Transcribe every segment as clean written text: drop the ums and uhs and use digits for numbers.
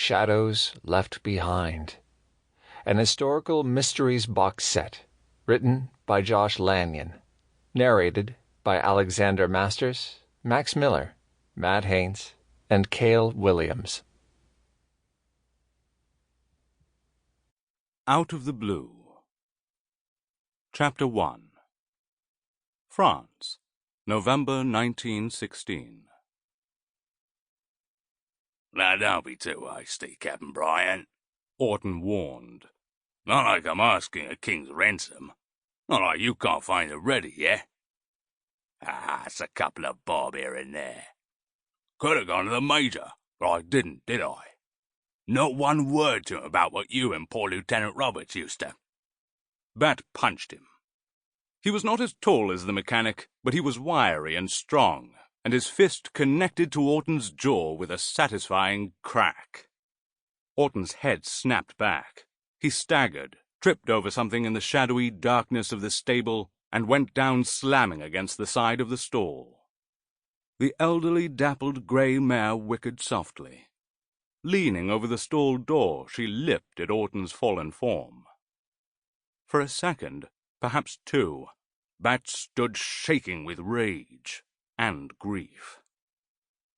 Shadows Left Behind, an historical mysteries box set, written by Josh Lanyon, narrated by Alexander Masters, Max Miller, Matt Haynes, and Kale Williams. Out of the Blue. Chapter 1. France, November 1916. Now don't be too hasty, Captain Bryant, Orton warned. Not like I'm asking a king's ransom. Not like you can't find it ready, yeah? It's a couple of bob here and there. Could have gone to the Major, but I didn't, did I? Not one word to him about what you and poor Lieutenant Roberts used to. Bat punched him. He was not as tall as the mechanic, but he was wiry and strong, and his fist connected to Orton's jaw with a satisfying crack. Orton's head snapped back. He staggered, tripped over something in the shadowy darkness of the stable, and went down slamming against the side of the stall. The elderly, dappled grey mare whickered softly. Leaning over the stall door, she lipped at Orton's fallen form. For a second, perhaps two, Bat stood shaking with rage and grief.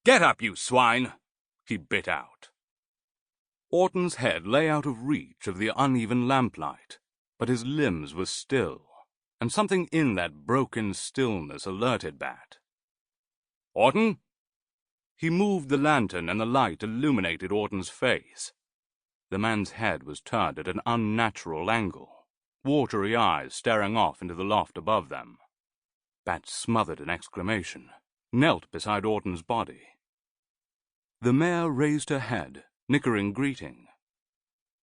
"Get up, you swine!" he bit out. Orton's head lay out of reach of the uneven lamplight, but his limbs were still, and something in that broken stillness alerted Bat. "Orton?" He moved the lantern, and the light illuminated Orton's face. The man's head was turned at an unnatural angle, watery eyes staring off into the loft above them. Bat smothered an exclamation, knelt beside Orton's body. The mare raised her head, nickering greeting.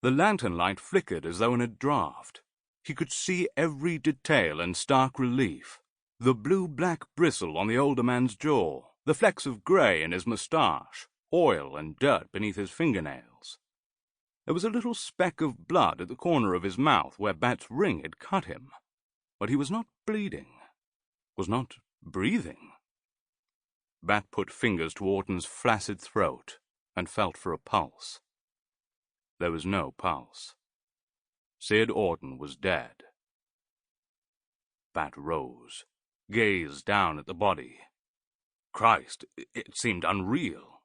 The lantern light flickered as though in a draught. He could see every detail in stark relief. The blue-black bristle on the older man's jaw, the flecks of grey in his moustache, oil and dirt beneath his fingernails. There was a little speck of blood at the corner of his mouth where Bat's ring had cut him, but he was not bleeding, was not breathing. Bat put fingers to Orton's flaccid throat and felt for a pulse. There was no pulse. Sid Orton was dead. Bat rose, gazed down at the body. Christ, it seemed unreal.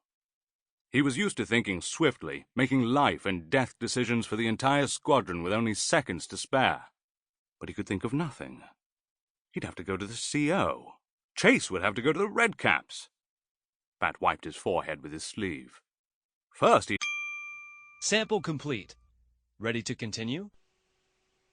He was used to thinking swiftly, making life and death decisions for the entire squadron with only seconds to spare. But he could think of nothing. He'd have to go to the CO. Chase would have to go to the Redcaps. Bat wiped his forehead with his sleeve. First he... Sample complete. Ready to continue?